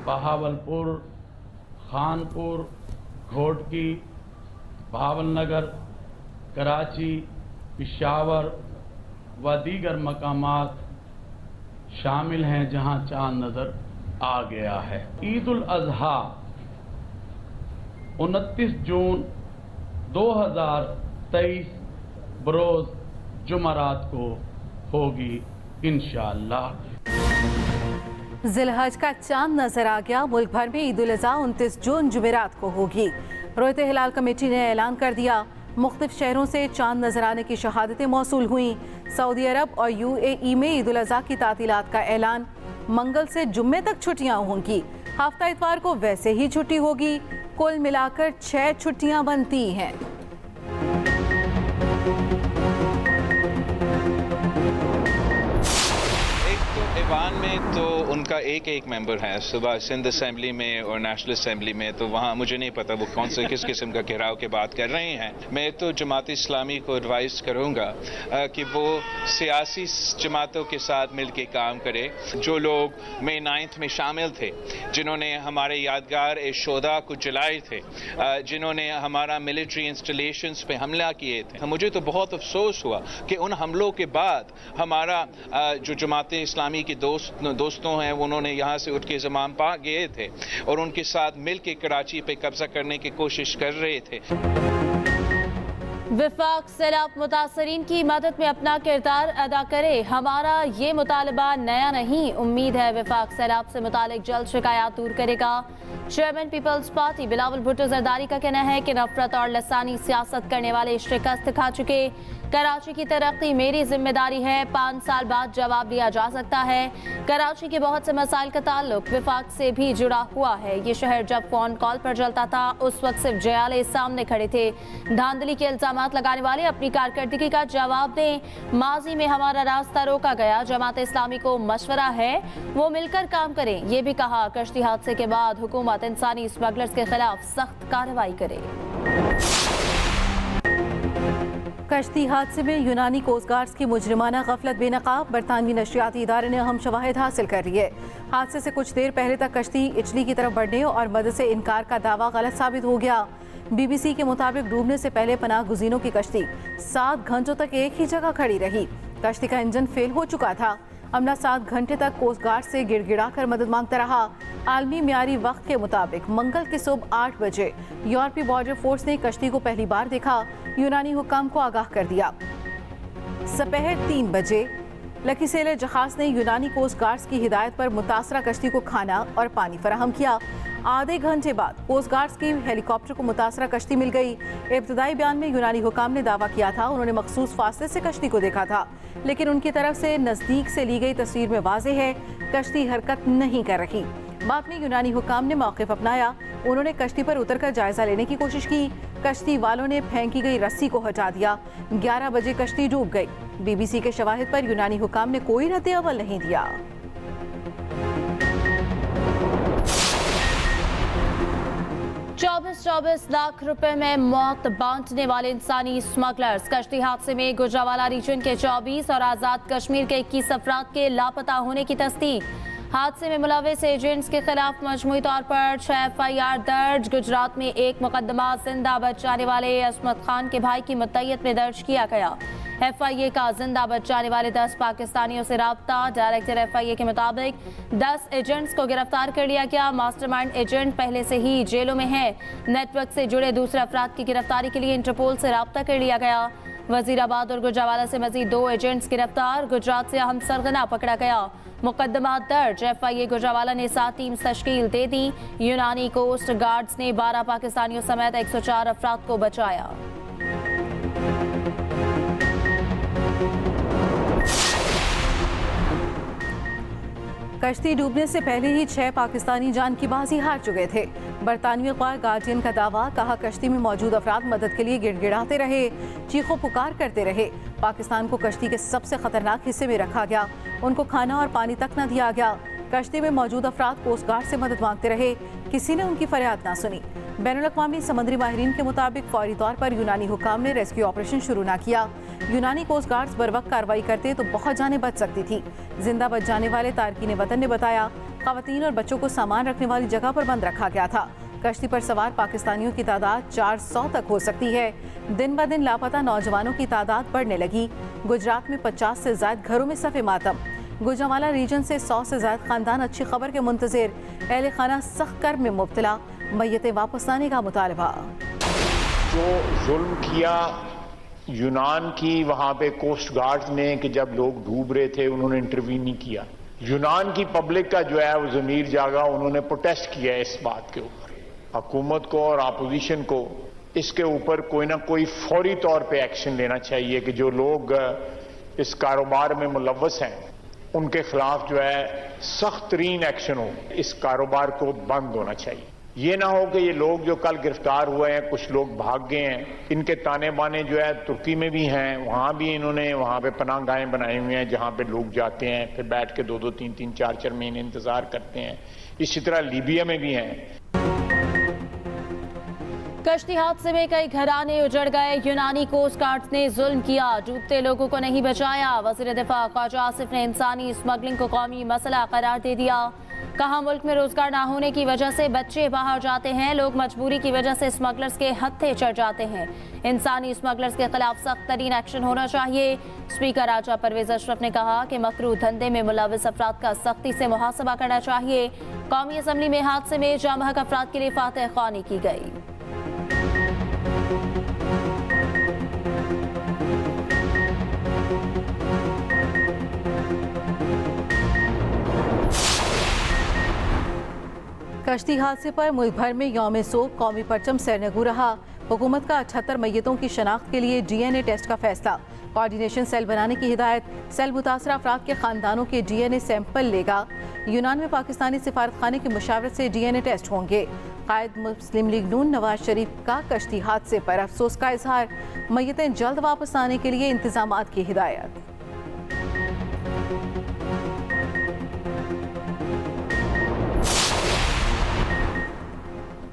बहावलपुर, खानपुर, घोटकी, भावलनगर, कराची, पिशावर व दीगर मकामात शामिल हैं जहां चांद नजर आ गया है। ईद उल अजहा 29 जून 2023 बरोज जुमरात को होगी इंशाअल्लाह। जिलहज का चांद नजर आ गया। मुल्क भर में ईद उल अजहा 29 जून जुमेरात को होगी। रोयत हिलाल कमेटी ने ऐलान कर दिया। मुख्तलिफ शहरों से चांद नजर आने की शहादतें मौसूल हुई। सऊदी अरब और UAE में ईद उल अजहा की तातीलात का ऐलान। मंगल से जुम्मे तक छुट्टियां होंगी। हफ्ता इतवार को वैसे ही छुट्टी होगी। कुल मिलाकर 6 छुट्टियां बनती हैं। ईवान में तो उनका एक मेंबर है, सुबह सिंध असेंबली में और नेशनल असेंबली में, तो वहाँ मुझे नहीं पता वो कौन से किस किस्म का घेराव की बात कर रहे हैं। मैं तो जमात इस्लामी को एडवाइस करूँगा कि वो सियासी जमातों के साथ मिल के काम करे। जो लोग मई 9 में शामिल थे, जिन्होंने हमारे यादगार शोधा को जलाए थे, जिन्होंने हमारा मिलिट्री इंस्टॉलेशंस पे हमला किए थे, मुझे तो बहुत अफसोस हुआ कि उन हमलों के बाद हमारा जो जमात इस्लामी के दोस्तों हैं, उन्होंने यहाँ से उठ के ज़मान पा गए थे और उनके साथ मिल के कराची पे कब्जा करने की कोशिश कर रहे थे। विफाक सैलाब मुतासरीन की मदद में अपना किरदार अदा करे। हमारा ये मुतालबा नया नहीं। उम्मीद है विफाक सैलाब से मुतालिक जल्द शिकायत दूर करेगा। Chairman people's party Bilawal Bhutto Zardari का कहना है कि नफरत और लसानी सियासत करने वाले शिकस्त खा चुके। कराची की तरक्की मेरी जिम्मेदारी है। 5 साल बाद जवाब दिया जा सकता है। कराची के बहुत से मसाइल का ताल्लुक विफाक से भी जुड़ा हुआ है। ये शहर जब फोन कॉल पर जलता था, उस वक्त सिर्फ जयाले सामने खड़े थे। धांधली के इल्जामात लगाने वाले अपनी कारकर्दगी का जवाब दें। माजी में हमारा रास्ता रोका गया। जमात इस्लामी को मशवरा है वो मिलकर काम करें। ये भी कहा कश्ती हादसे के बाद हुकूमत इंसानी स्मगलर्स के खिलाफ सख्त कार्रवाई करे। कश्ती हादसे में यूनानी कोस्ट गार्ड्स की मुजरिमाना गफलत बेनकाब। बरतानवी नशरियाती इदारे ने अहम शवाहिद हासिल कर लिए। हादसे से कुछ देर पहले तक कश्ती इटली की तरफ बढ़ने और मदद से इनकार का दावा गलत साबित हो गया। BBC के मुताबिक डूबने से पहले पनाह गुज़ीनों की कश्ती 7 घंटों तक एक ही जगह खड़ी रही। कश्ती का इंजन फेल हो चुका था। अमला 7 घंटे तक कोस्ट गार्ड से गिड़गिड़ा कर मदद मांगता रहा। आलमी मियारी वक्त के मुताबिक मंगल की सुबह 8 बजे यूरोपीय बॉर्डर फोर्स ने कश्ती को पहली बार देखा। यूनानी हुकाम को आगाह कर दिया। दोपहर 3 बजे लकी सेलर जहाज ने यूनानी कोस्ट गार्ड्स की हिदायत पर मुतासरा कश्ती को खाना और पानी फराहम किया। आधे घंटे बाद कोस्ट गार्ड्स की हेलीकॉप्टर को मुतासरा कश्ती मिल गई। इब्तदाई बयान में यूनानी हुकाम ने दावा किया था उन्होंने मखसूस फासले से कश्ती को देखा था, लेकिन उनकी तरफ से नज़दीक से ली गई तस्वीर में वाज़ेह है कश्ती हरकत नहीं कर रही। बाद में यूनानी हुकाम ने मौक़िफ़ अपनाया। उन्होंने कश्ती पर उतरकर जायजा लेने की कोशिश की। कश्ती वालों ने फेंकी गई रस्सी को हटा दिया। 11 बजे कश्ती डूब गई। BBC के शवाहिद पर यूनानी हुकाम ने कोई रद्द अमल नहीं दिया। 24 लाख रुपए में मौत बांटने वाले इंसानी स्मगलर्स। कश्ती हादसे में गुजरावाला रीजन के 24 और आज़ाद कश्मीर के 21 अफराद के लापता होने की तस्दीक। हादसे में मुलविस एजेंट्स के खिलाफ मजमूई तौर पर 6 FIR दर्ज। गुजरात में एक मुकदमा जिंदा बचाने वाले असमत खान के भाई की मुतय्यत में दर्ज किया गया। FIA का जिंदा बचाने वाले 10 पाकिस्तानियों से राब्ता। डायरेक्टर FIA के मुताबिक 10 एजेंट्स को गिरफ्तार कर लिया गया। मास्टरमाइंड एजेंट पहले से ही जेलों में है। नेटवर्क से जुड़े दूसरे अफराद की गिरफ्तारी के लिए इंटरपोल से राब्ता कर लिया गया। वजीराबाद और गुजरावाला से मजीद 2 एजेंट्स गिरफ्तार। गुजरात से अहम सरगना पकड़ा गया। मुकदमा दर्ज। FIA गुजरावाला ने 7 टीम्स तश्कील दे दी। यूनानी कोस्ट गार्ड्स ने 12 पाकिस्तानियों समेत 104 अफराद को बचाया। कश्ती डूबने से पहले ही 6 पाकिस्तानी जान की बाजी हार चुके थे। बरतानवी अखबार गार्जियन का दावा, कहा कश्ती में मौजूद अफराद मदद के लिए गिड़गिड़ाते रहे, चीखों पुकार करते रहे। पाकिस्तान को कश्ती के सबसे खतरनाक हिस्से में रखा गया। उनको खाना और पानी तक न दिया गया। कश्ती में मौजूद अफराद कोस्ट गार्ड से मदद मांगते रहे, किसी ने उनकी फरियाद ना सुनी। बैनुल-अक़वामी समुद्री माहिरीन के मुताबिक फौरी तौर पर यूनानी हुकाम ने रेस्क्यू ऑपरेशन शुरू ना किया। यूनानी कोस्ट गार्ड्स बर वक्त कार्रवाई करते तो बहुत जानें बच सकती थी। जिंदा बच जाने वाले तारकीन वतन ने बताया खवातीन और बच्चों को सामान रखने वाली जगह पर बंद रखा गया था। कश्ती पर सवार पाकिस्तानियों की तादाद 400 तक हो सकती है। दिन ब दिन लापता नौजवानों की तादाद बढ़ने लगी। गुजरात में 50 से ज्यादा घरों में सफ़े मातम। गुजरावाला रीजन से 100 से ज्यादा खानदान अच्छी खबर के मुंतजिर। अहले खाना सख्त कर्ब में मुब्तला, मैयतें वापस लाने का मुतालबा। जो जुल्म किया यूनान की वहां पे कोस्ट गार्ड ने कि जब लोग डूब रहे थे उन्होंने इंटरवीन नहीं किया। यूनान की पब्लिक का जो है वो ज़मीर जागा, उन्होंने प्रोटेस्ट किया इस बात के ऊपर। हुकूमत को और अपोजिशन को इसके ऊपर कोई ना कोई फौरी तौर पे एक्शन लेना चाहिए कि जो लोग इस कारोबार में मुलव्वस हैं उनके खिलाफ जो है सख्त तरीन एक्शन हो। इस कारोबार को बंद होना चाहिए। ये ना हो कि ये लोग जो कल गिरफ्तार हुए हैं, कुछ लोग भाग गए हैं, इनके ताने बाने जो है तुर्की में भी हैं, वहां भी इन्होंने वहां पे पनाहगाहें बनाई हुई हैं जहां पे लोग जाते हैं, फिर बैठ के 2-2, 3-3, 4-4 महीने इंतजार करते हैं। इसी तरह लीबिया में भी हैं। कश्ती हादसे में कई घराने उजड़ गए। यूनानी कोस्ट गार्ड ने जुल्म किया, डूबते लोगों को नहीं बचाया। वज़ीर दिफा ख्वाजा आसिफ ने इंसानी स्मगलिंग को कौमी मसला करार दे दिया। कहा मुल्क में रोजगार ना होने की वजह से बच्चे बाहर जाते हैं, लोग मजबूरी की वजह से स्मगलर्स के हत्थे चढ़ जाते हैं। इंसानी स्मगलर्स के खिलाफ सख्त तरीन एक्शन होना चाहिए। स्पीकर राजा परवेज अशरफ ने कहा कि मकरू धंधे में मुलविस अफराद का सख्ती से मुहासबा करना चाहिए। कौमी असम्बली में हादसे में जाम हक अफराद के लिए फातह ख्वानी की गई। कश्ती हादसे पर मुल्क भर में यौम सोग, कौमी परचम सरनगू रहा। हुकूमत का 78 मैयतों की शनाख्त के लिए DNA टेस्ट का फैसला। कोऑर्डिनेशन सेल बनाने की हिदायत। सेल मुतासरा अफराद के खानदानों के DNA सैंपल लेगा। यूनान में पाकिस्तानी सिफारत खाने की मुशावरत से DNA टेस्ट होंगे। कायद मुस्लिम लीग नून नवाज शरीफ का कश्ती हादसे पर अफसोस का इजहार। मैयतें जल्द वापस आने के लिए इंतजामात की हिदायत।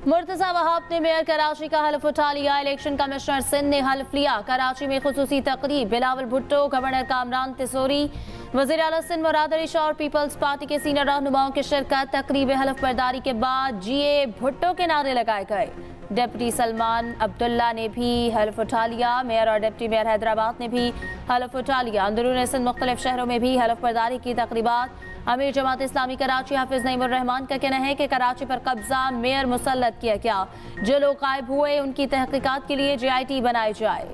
मुर्तजा वहाब ने मेयर कराची का हल्फ उठा लिया। इलेक्शन कमिश्नर सिंध ने हल्फ लिया। कराची में खुसूसी तकरीब। बिलावल भुट्टो, गवर्नर कामरान तिसोरी, वज़ीर आला सिंध मुराद अली शाह और पीपल्स पार्टी के सीनियर रहनुमाओं की शिरकत। तकरीब हल्फ बर्दारी के बाद GA भुट्टो के नारे लगाए गए। डिप्टी सलमान अब्दुल्ला ने भी हल्फ उठा लिया। मेयर और डिप्टी मेयर हैदराबाद ने भी हल्फ उठा लिया। अंदरून सिंध मुख्तलिफ शहरों में भी हल्फ बर्दारी की तकरीबात। अमीर जमात इस्लामी कराची हाफिज नईमुर रहमान का कहना है कि कराची पर कब्जा मेयर मुसल्लत किया गया। जो लोग गायब हुए उनकी तहकीकात के लिए JIT बनाई जाए।